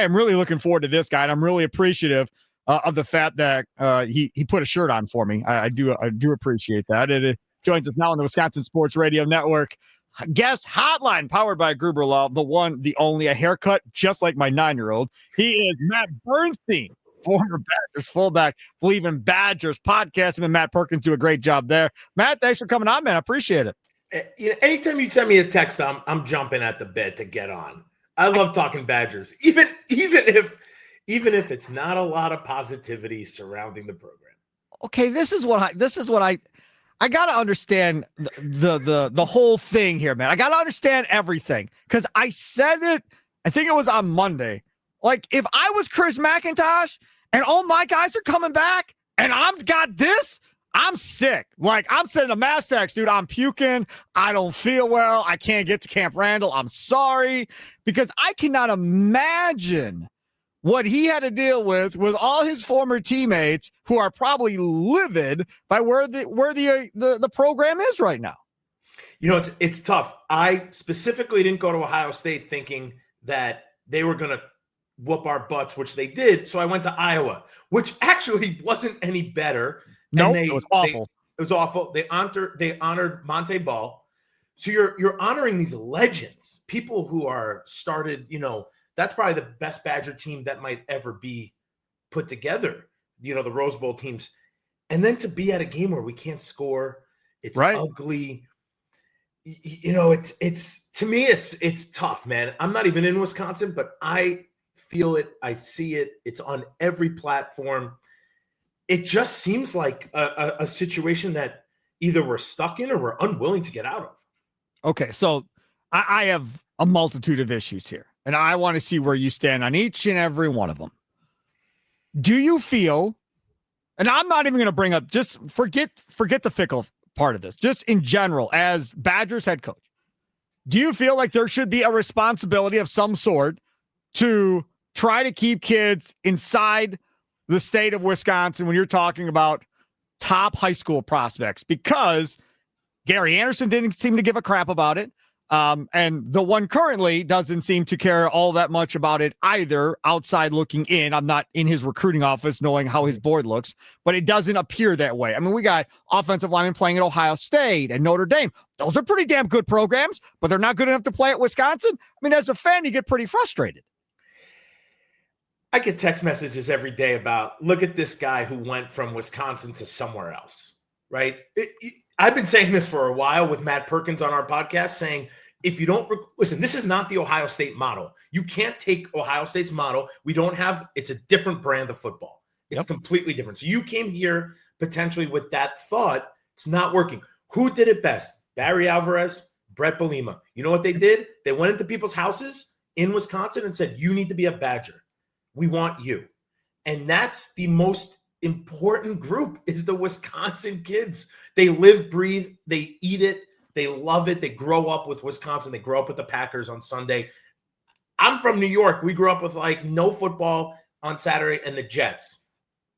am really looking forward to this guy, and I'm really appreciative of the fact that he put a shirt on for me. I do appreciate that. It joins us now on the Wisconsin Sports Radio Network guest hotline, powered by Gruber Law, the one, the only, a haircut just like my 9-year-old. He is Matt Bernstein, former Badgers fullback, BleavinBadgers podcast. Him and Matt Perkins do a great job there. Matt, thanks for coming on, man. I appreciate it. Anytime you send me a text, I'm jumping at the bit to get on. I love talking Badgers, even if it's not a lot of positivity surrounding the program. Okay, this is what I got to understand the whole thing here, man. I got to understand everything, because I said it, I think it was on Monday. Like, if I was Chris McIntosh and all my guys are coming back and I've got this, I'm sick. Like, I'm sending a mass text, dude. I'm puking. I don't feel well. I can't get to Camp Randall. I'm sorry, because I cannot imagine what he had to deal with all his former teammates who are probably livid by where the program is right now. You know, it's tough. I specifically didn't go to Ohio State thinking that they were going to whoop our butts, which they did. So I went to Iowa, which actually wasn't any better. No, it was awful. It was awful. They honored Monte Ball. So you're honoring these legends, people who are started, you know. That's probably the best Badger team that might ever be put together, you know, the Rose Bowl teams. And then to be at a game where we can't score, it's right. Ugly. You know, it's to me, it's tough, man. I'm not even in Wisconsin, but I feel it. I see it. It's on every platform. It just seems like a situation that either we're stuck in or we're unwilling to get out of. Okay, so I have a multitude of issues here, and I want to see where you stand on each and every one of them. Do you feel, and I'm not even going to bring up, just forget the fickle part of this, just in general, as Badgers head coach, do you feel like there should be a responsibility of some sort to try to keep kids inside the state of Wisconsin when you're talking about top high school prospects? Because Gary Anderson didn't seem to give a crap about it. And the one currently doesn't seem to care all that much about it either, outside looking in. I'm not in his recruiting office knowing how his board looks, but it doesn't appear that way. I mean, we got offensive linemen playing at Ohio State and Notre Dame. Those are pretty damn good programs, but they're not good enough to play at Wisconsin. I mean, as a fan, you get pretty frustrated. I get text messages every day about, look at this guy who went from Wisconsin to somewhere else, right? I've been saying this for a while with Matt Perkins on our podcast, saying, if you don't listen, this is not the Ohio State model. You can't take Ohio State's model. It's a different brand of football. It's completely different. So you came here potentially with that thought. It's not working. Who did it best? Barry Alvarez, Brett Bielema. You know what they did? They went into people's houses in Wisconsin and said, you need to be a Badger. We want you. And that's the most important group, is the Wisconsin kids. They live, breathe, they eat it, they love it. They grow up with Wisconsin. They grow up with the Packers on Sunday. I'm from New York. We grew up with like no football on Saturday and the Jets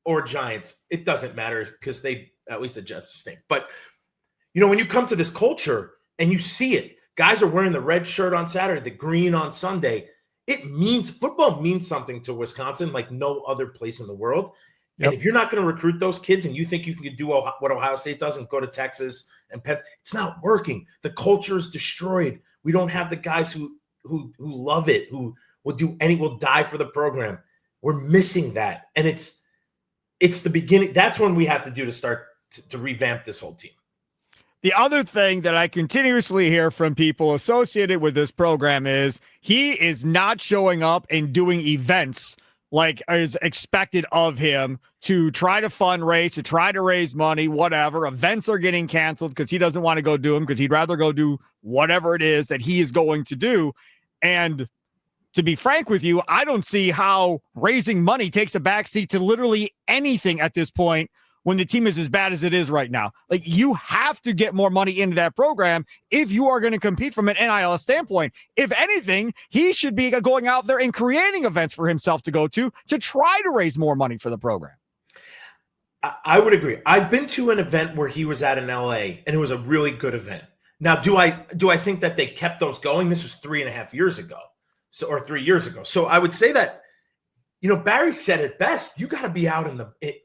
or Giants. It doesn't matter because at least the Jets stink. But, you know, when you come to this culture and you see it, guys are wearing the red shirt on Saturday, the green on Sunday. Football means something to Wisconsin like no other place in the world. And if you're not going to recruit those kids and you think you can do what Ohio State does and go to Texas and Penn, it's not working. The culture is destroyed. We don't have the guys who love it, who will die for the program. We're missing that. And it's the beginning. That's when we have to do to start to revamp this whole team. The other thing that I continuously hear from people associated with this program is he is not showing up and doing events like is expected of him to try to fundraise, to try to raise money, whatever. Events are getting canceled because he doesn't want to go do them, because he'd rather go do whatever it is that he is going to do. And to be frank with you, I don't see how raising money takes a backseat to literally anything at this point when the team is as bad as it is right now. Like, you have to get more money into that program if you are going to compete from an NIL standpoint. If anything, he should be going out there and creating events for himself to go to try to raise more money for the program. I would agree. I've been to an event where he was at in LA, and it was a really good event. Now, do I think that they kept those going? This was 3.5 years ago, or 3 years ago. So I would say that Barry said it best. You got to be out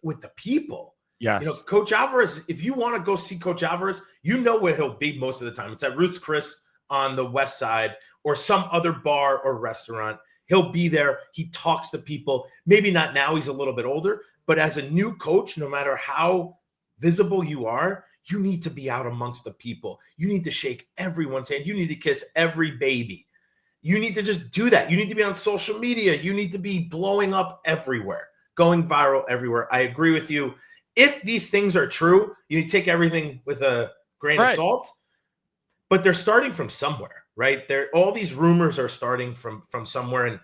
with the people. Yes. Coach Alvarez, if you want to go see Coach Alvarez, where he'll be most of the time. It's at Roots Chris on the west side or some other bar or restaurant. He'll be there. He talks to people. Maybe not now. He's a little bit older. But as a new coach, no matter how visible you are, you need to be out amongst the people. You need to shake everyone's hand. You need to kiss every baby. You need to just do that. You need to be on social media. You need to be blowing up everywhere, going viral everywhere. I agree with you. If these things are true, you need to take everything with a grain of salt. But they're starting from somewhere, right? All these rumors are starting from somewhere, and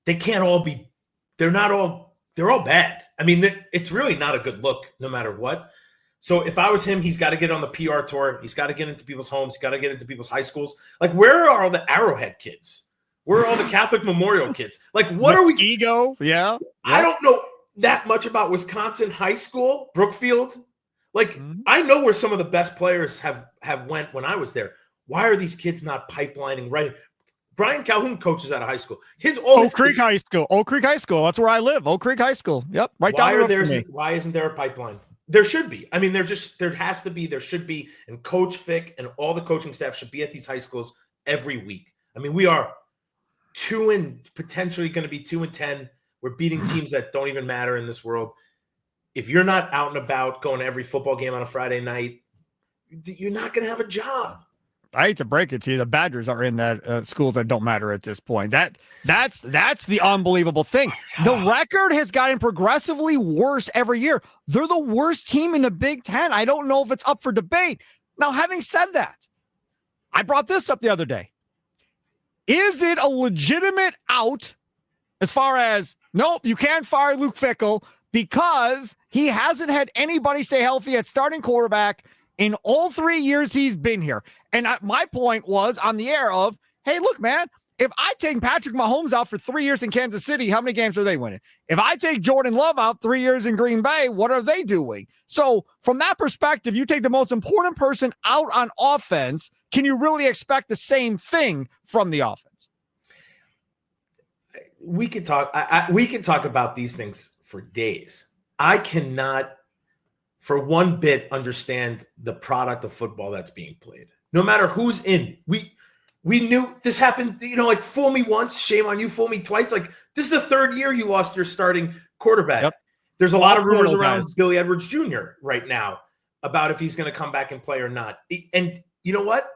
they can't all be. They're all bad. I mean, it's really not a good look, no matter what. So if I was him, he's got to get on the PR tour. He's got to get into people's homes. He's got to get into people's high schools. Like, where are all the Arrowhead kids? Where are all the Catholic Memorial kids? Like, what are we? Ego, yeah. I don't know that much about Wisconsin high school, Brookfield. Like, I know where some of the best players have went when I was there. Why are these kids not pipelining right? Brian Calhoun coaches out of high school. Oak Creek High School. That's where I live. Oak Creek High School. Yep, right down the road from me. Why isn't there a pipeline? There should be. I mean, there has to be. There should be. And Coach Fick and all the coaching staff should be at these high schools every week. I mean, we are potentially going to be 2-10. We're beating teams that don't even matter in this world. If you're not out and about going to every football game on a Friday night, you're not going to have a job. I hate to break it to you, the Badgers are in that schools that don't matter at this point. That's the unbelievable thing. The record has gotten progressively worse every year. They're the worst team in the Big Ten. I don't know if it's up for debate. Now, having said that, I brought this up the other day. Is it a legitimate out as far as, nope, you can't fire Luke Fickell because he hasn't had anybody stay healthy at starting quarterback in all 3 years he's been here? And my point was on the air of, hey, look, man, if I take Patrick Mahomes out for 3 years in Kansas City, how many games are they winning? If I take Jordan Love out 3 years in Green Bay, what are they doing? So from that perspective, you take the most important person out on offense, can you really expect the same thing from the offense? We could talk. We can talk about these things for days. I cannot for one bit understand the product of football that's being played. No matter who's in, we knew this happened, like fool me once, shame on you, fool me twice. Like this is the third year you lost your starting quarterback. Yep. There's a lot of rumors around Billy Edwards Jr. right now about if he's going to come back and play or not. And you know what?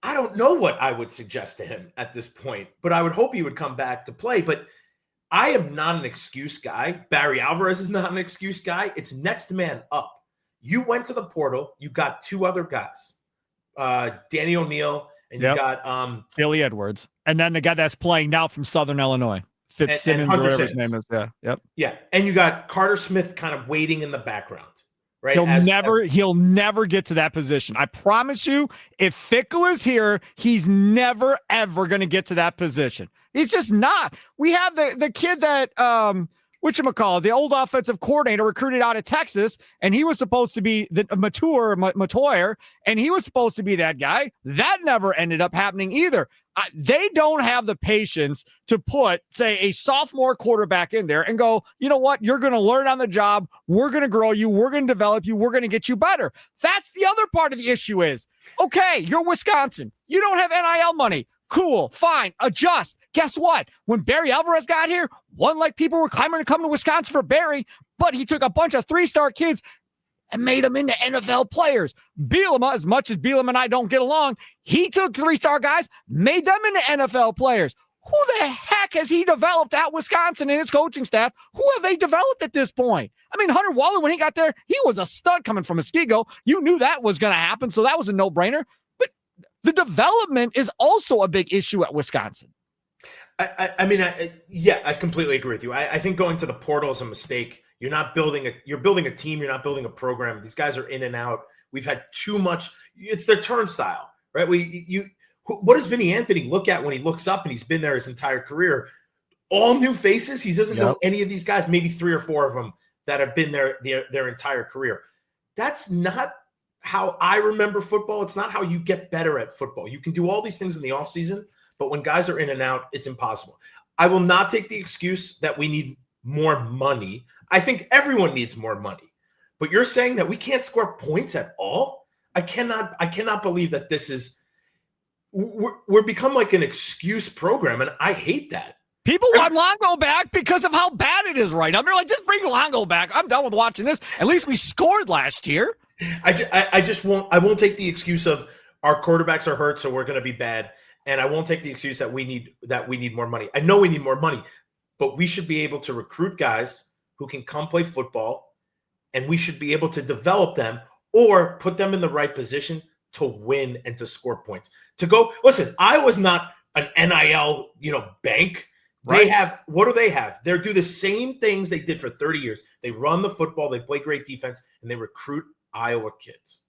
I don't know what I would suggest to him at this point, but I would hope he would come back to play. But I am not an excuse guy. Barry Alvarez is not an excuse guy. It's next man up. You went to the portal. You got two other guys, Danny O'Neill, and you got Billy Edwards, and then the guy that's playing now from Southern Illinois, Fitzsimmons, or whatever his name is. Yeah. And you got Carter Smith kind of waiting in the background. Right? He'll never get to that position. I promise you, if Fickell is here, he's never, ever going to get to that position. He's just not. We have the kid that, whatchamacallit, the old offensive coordinator recruited out of Texas, and he was supposed to be the Matoyer, and he was supposed to be that guy. That never ended up happening either. They don't have the patience to put, say, a sophomore quarterback in there and go, you know what? You're going to learn on the job. We're going to grow you. We're going to develop you. We're going to get you better. That's the other part of the issue is, okay, you're Wisconsin. You don't have NIL money. Cool, fine, adjust. Guess what? When Barry Alvarez got here, people were clamoring to come to Wisconsin for Barry, but he took a bunch of three-star kids and made them into NFL players. Bielema, as much as Bielema and I don't get along, he took three-star guys, made them into NFL players. Who the heck has he developed at Wisconsin and his coaching staff? Who have they developed at this point? I mean, Hunter Waller, when he got there, he was a stud coming from Muskego. You knew that was going to happen, so that was a no-brainer. But the development is also a big issue at Wisconsin. I completely agree with you. I think going to the portal is a mistake. You're building a team. You're not building a program. These guys are in and out. We've had too much. It's their turnstile, right? What does Vinny Anthony look at when he looks up and he's been there his entire career? All new faces. He doesn't know any of these guys, maybe 3 or 4 of them that have been there their entire career. That's not how I remember football. It's not how you get better at football. You can do all these things in the offseason, but when guys are in and out, it's impossible. I will not take the excuse that we need more money. I think everyone needs more money. But you're saying that we can't score points at all? I cannot believe that this is we're become like an excuse program, and I hate that. People want Longo back because of how bad it is right now. They're like, just bring Longo back. I'm done with watching this. At least we scored last year. I just won't take the excuse of our quarterbacks are hurt, so we're going to be bad. And I won't take the excuse that we need more money. I know we need more money, but we should be able to recruit guys who can come play football, and we should be able to develop them or put them in the right position to win and to score points. To go, listen, Iowa's not an NIL, bank. Right. They have, what do they have? They do the same things they did for 30 years. They run the football, they play great defense, and they recruit Iowa kids.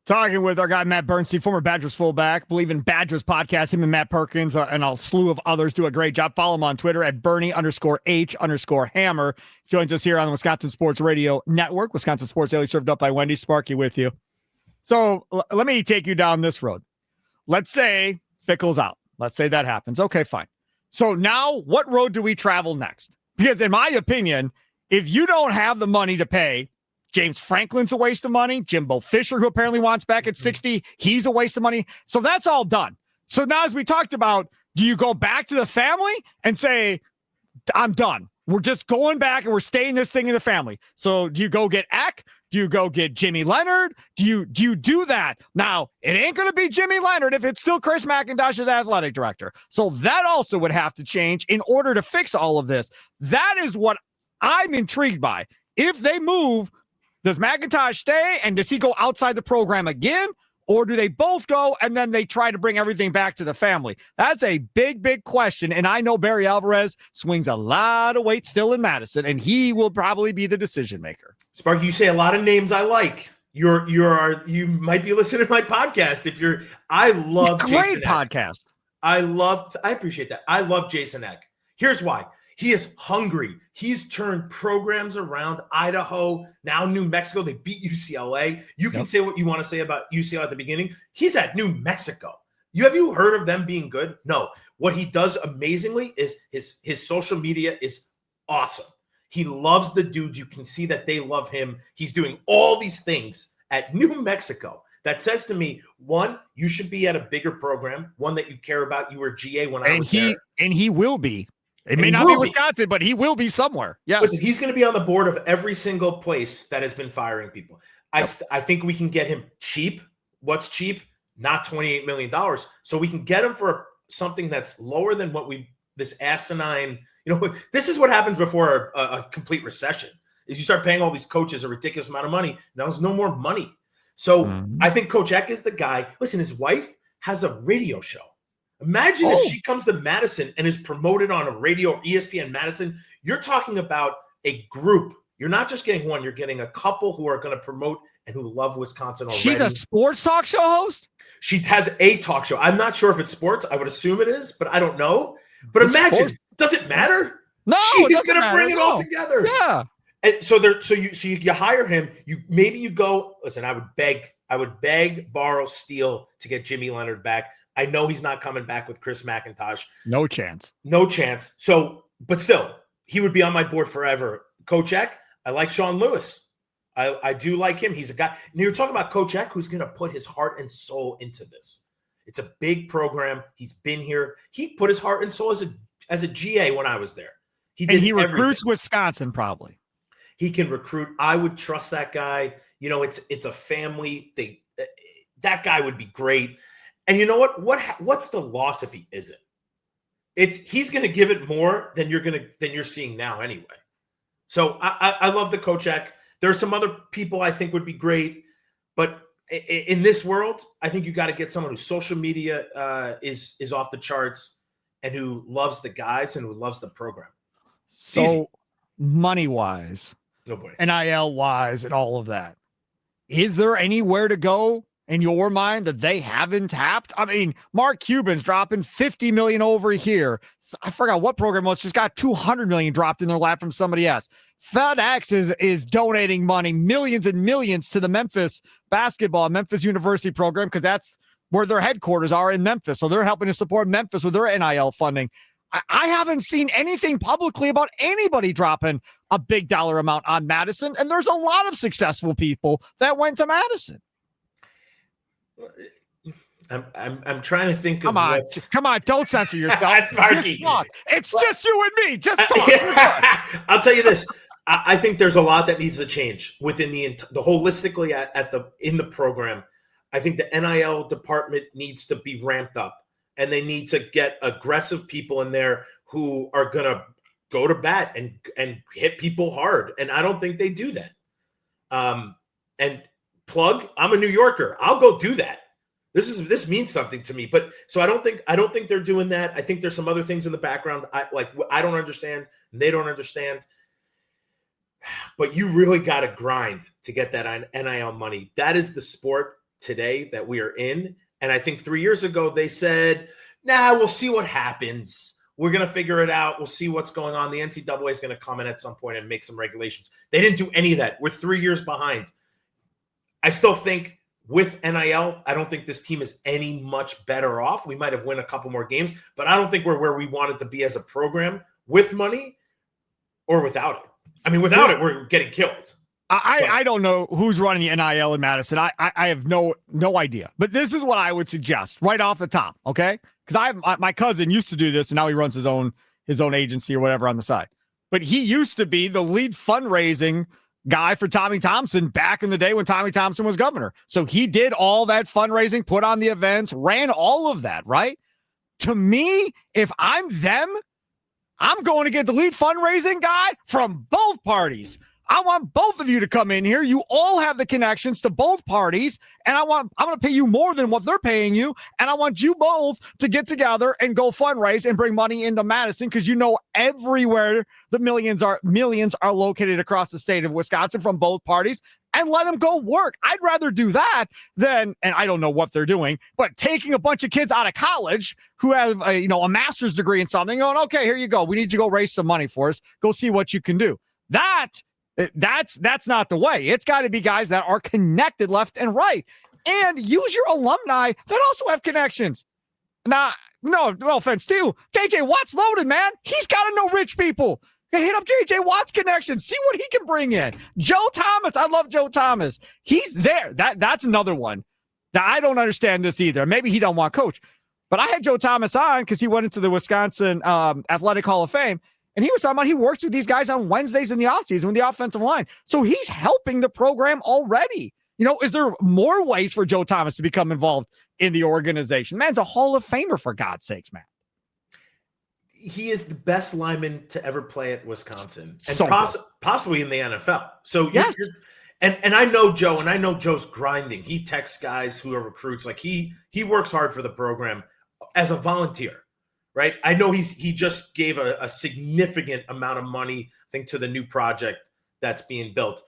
Talking with our guy, Matt Bernstein, former Badgers fullback, BleavinBadgers podcast. Him and Matt Perkins and a slew of others do a great job. Follow him on Twitter at Bernie_H_Hammer. Joins us here on the Wisconsin Sports Radio Network. Wisconsin Sports Daily, served up by Wendy. Sparky with you. So let me take you down this road. Let's say Fickle's out. Let's say that happens. Okay, fine. So now what road do we travel next? Because in my opinion, if you don't have the money to pay, James Franklin's a waste of money. Jimbo Fisher, who apparently wants back at 60, he's a waste of money. So that's all done. So now, as we talked about, do you go back to the family and say, I'm done? We're just going back and we're staying this thing in the family. So do you go get Eck? Do you go get Jimmy Leonard? Do you do that? Now, it ain't going to be Jimmy Leonard if it's still Chris McIntosh's athletic director. So that also would have to change in order to fix all of this. That is what I'm intrigued by. If they move, does McIntosh stay and does he go outside the program again? Or do they both go and then they try to bring everything back to the family? That's a big, big question. And I know Barry Alvarez swings a lot of weight still in Madison, and he will probably be the decision maker. Sparky, you say a lot of names I like. You might be listening to my podcast I love Great Jason podcast. Eck. I appreciate that. I love Jason Eck. Here's why. He is hungry. He's turned programs around. Idaho, now New Mexico. They beat UCLA. You can say what you want to say about UCLA at the beginning. He's at New Mexico. Have you heard of them being good? No. What he does amazingly is his social media is awesome. He loves the dudes. You can see that they love him. He's doing all these things at New Mexico. That says to me, one, you should be at a bigger program, one that you care about. You were GA when I was there. And he will be. It may not be Wisconsin, but he will be somewhere. Yeah. Listen, he's going to be on the board of every single place that has been firing people. I think we can get him cheap. What's cheap? Not $28 million. So we can get him for something that's lower than this asinine, this is what happens before a complete recession is you start paying all these coaches a ridiculous amount of money. Now there's no more money. So I think Coach Eck is the guy. Listen, his wife has a radio show. Imagine if she comes to Madison and is promoted on a radio, ESPN Madison. You're talking about a group. You're not just getting one. You're getting a couple who are going to promote and who love Wisconsin already. She's a sports talk show host? She has a talk show. I'm not sure if it's sports. I would assume it is, but I don't know. But imagine, does it matter? No, she's going to bring it all together. Yeah. And so you hire him. You go. Listen, I would beg, borrow, steal to get Jimmy Leonard back. I know he's not coming back with Chris McIntosh. No chance. So, but still, he would be on my board forever. Coach Eck, I like Sean Lewis. I do like him. He's a guy. And you're talking about Coach Eck, who's going to put his heart and soul into this. It's a big program. He's been here. He put his heart and soul as a GA when I was there. He recruits Wisconsin probably. He can recruit. I would trust that guy. It's a family thing. That guy would be great. And you know what? What's the loss if he isn't? He's going to give it more than you're seeing now anyway. So I love the Coach Eck. There are some other people I think would be great, but in this world, I think you got to get someone whose social media is off the charts and who loves the guys and who loves the program. So money wise, oh boy, NIL wise, and all of that, is there anywhere to go in your mind that they haven't tapped? I mean, Mark Cuban's dropping $50 million over here. I forgot what program was, just got $200 million dropped in their lap from somebody else. FedEx is donating money, millions and millions, to the Memphis University program, because that's where their headquarters are in Memphis. So they're helping to support Memphis with their NIL funding. I haven't seen anything publicly about anybody dropping a big dollar amount on Madison. And there's a lot of successful people that went to Madison. I'm trying to think of come on, don't censor yourself. Just talk. It's just you and me. Just talk. I'll tell you this. I think there's a lot that needs to change within the holistically in the program. I think the NIL department needs to be ramped up, and they need to get aggressive people in there who are going to go to bat and hit people hard. And I don't think they do that. And plug, I'm a New Yorker. I'll go do that. This means something to me, but so I don't think they're doing that. I think there's some other things in the background I don't understand, and they don't understand. But you really got to grind to get that NIL money. That is the sport today that we are in. And I think 3 years ago they said, "Nah, we'll see what happens. We're gonna figure it out. We'll see what's going on. The NCAA is gonna come in at some point and make some regulations." They didn't do any of that. We're 3 years behind. I still think. With NIL, I don't think this team is any much better off. We might have won a couple more games, but I don't think we're where we wanted to be as a program with money or without it. I mean, without it, we're getting killed. I don't know who's running the NIL in Madison. I have no idea. But this is what I would suggest right off the top, okay? Because my cousin used to do this, and now he runs his own agency or whatever on the side. But he used to be the lead fundraising guy for Tommy Thompson back in the day when Tommy Thompson was governor. So he did all that fundraising, put on the events, ran all of that, right? To me, if I'm them, I'm going to get the lead fundraising guy from both parties. I want both of you to come in here. You all have the connections to both parties, and I'm going to pay you more than what they're paying you, and I want you both to get together and go fundraise and bring money into Madison, because everywhere the millions are located across the state of Wisconsin from both parties, and let them go work. I'd rather do that than, and I don't know what they're doing, but taking a bunch of kids out of college who have a master's degree in something, going, okay, here you go. We need you to go raise some money for us. Go see what you can do. That's not the way. It's got to be guys that are connected left and right, and use your alumni that also have connections. Now, no offense to you, JJ Watt's loaded, man. He's got to know rich people. Hit up JJ Watt's connections. See what he can bring in. Joe Thomas. I love Joe Thomas. He's there. That's another one that I don't understand this either. Maybe he don't want coach, but I had Joe Thomas on because he went into the Wisconsin Athletic Hall of Fame. And he was talking about he works with these guys on Wednesdays in the offseason with the offensive line. So he's helping the program already. Is there more ways for Joe Thomas to become involved in the organization? Man's a Hall of Famer, for God's sakes, man. He is the best lineman to ever play at Wisconsin, and so possibly in the NFL. So yes. And I know Joe, and I know Joe's grinding. He texts guys who are recruits. Like he works hard for the program as a volunteer. Right. I know he just gave a significant amount of money, I think, to the new project that's being built.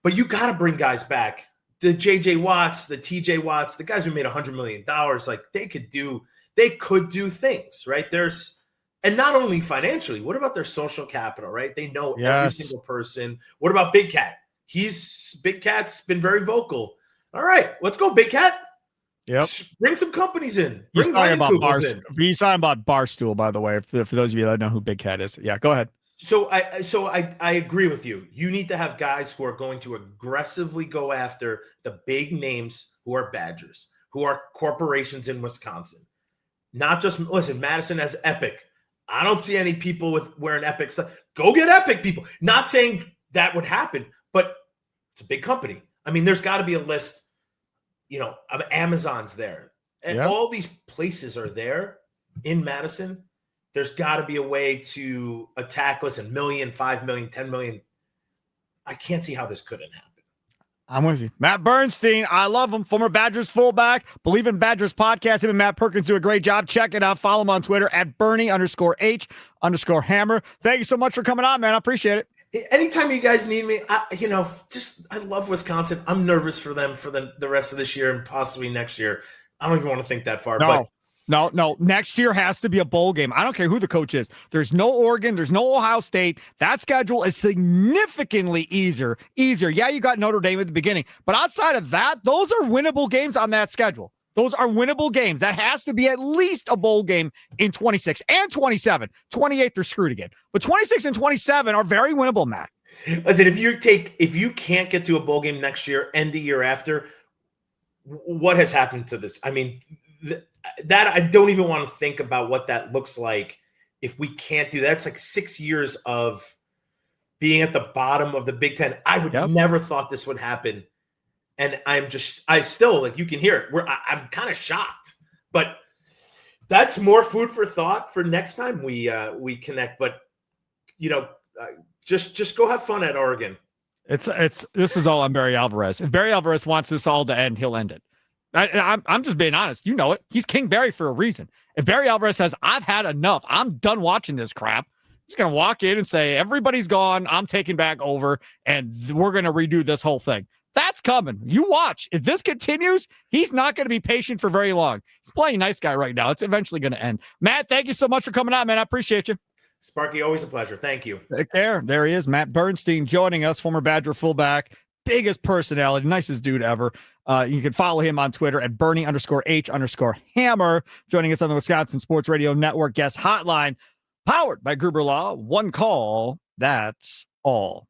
But you got to bring guys back. The JJ Watts, the TJ Watts, the guys who made $100 million, like they could do things, right? And not only financially, what about their social capital, right? They know every single person. What about Big Cat? Big Cat's been very vocal. All right, let's go, Big Cat. Yep. Bring some companies in. He's talking about Barstool, by the way, for those of you that know who Big Cat is. Yeah, go ahead. So I agree with you. You need to have guys who are going to aggressively go after the big names who are Badgers, who are corporations in Wisconsin. Not just, listen, Madison has Epic. I don't see any people wearing Epic stuff. Go get Epic people. Not saying that would happen, but it's a big company. I mean, there's got to be a list. Of Amazon's there. And all these places are there in Madison. There's got to be a way to attack, $1 million, $5 million, $10 million. I can't see how this couldn't happen. I'm with you. Matt Bernstein, I love him. Former Badgers fullback. BleavinBadgers podcast. Him and Matt Perkins do a great job. Check it out. Follow him on Twitter at Bernie_H_Hammer. Thank you so much for coming on, man. I appreciate it. Anytime you guys need me, I love Wisconsin. I'm nervous for them for the rest of this year and possibly next year. I don't even want to think that far. No. Next year has to be a bowl game. I don't care who the coach is. There's no Oregon. There's no Ohio State. That schedule is significantly easier. Yeah, you got Notre Dame at the beginning. But outside of that, those are winnable games on that schedule. Those are winnable games. That has to be at least a bowl game in 26 and 27. 28, they're screwed again. But 26 and 27 are very winnable, Matt. Listen, if you can't get to a bowl game next year and the year after, what has happened to this? I mean, that I don't even want to think about what that looks like if we can't do that. That's like 6 years of being at the bottom of the Big Ten. I would never thought this would happen. And I still, like, you can hear it. I'm kind of shocked, but that's more food for thought for next time we connect. But, just go have fun at Oregon. This is all on Barry Alvarez. If Barry Alvarez wants this all to end, he'll end it. I'm just being honest. You know it. He's King Barry for a reason. If Barry Alvarez says, I've had enough, I'm done watching this crap, he's going to walk in and say, everybody's gone, I'm taking back over, and we're going to redo this whole thing. That's coming. You watch. If this continues, he's not going to be patient for very long. He's playing nice guy right now. It's eventually going to end. Matt, thank you so much for coming on, man. I appreciate you. Sparky, always a pleasure. Thank you. Take care. There he is, Matt Bernstein, joining us, former Badger fullback, biggest personality, nicest dude ever. You can follow him on Twitter at Bernie_H_Hammer, joining us on the Wisconsin Sports Radio Network guest hotline, powered by Gruber Law. One call, that's all.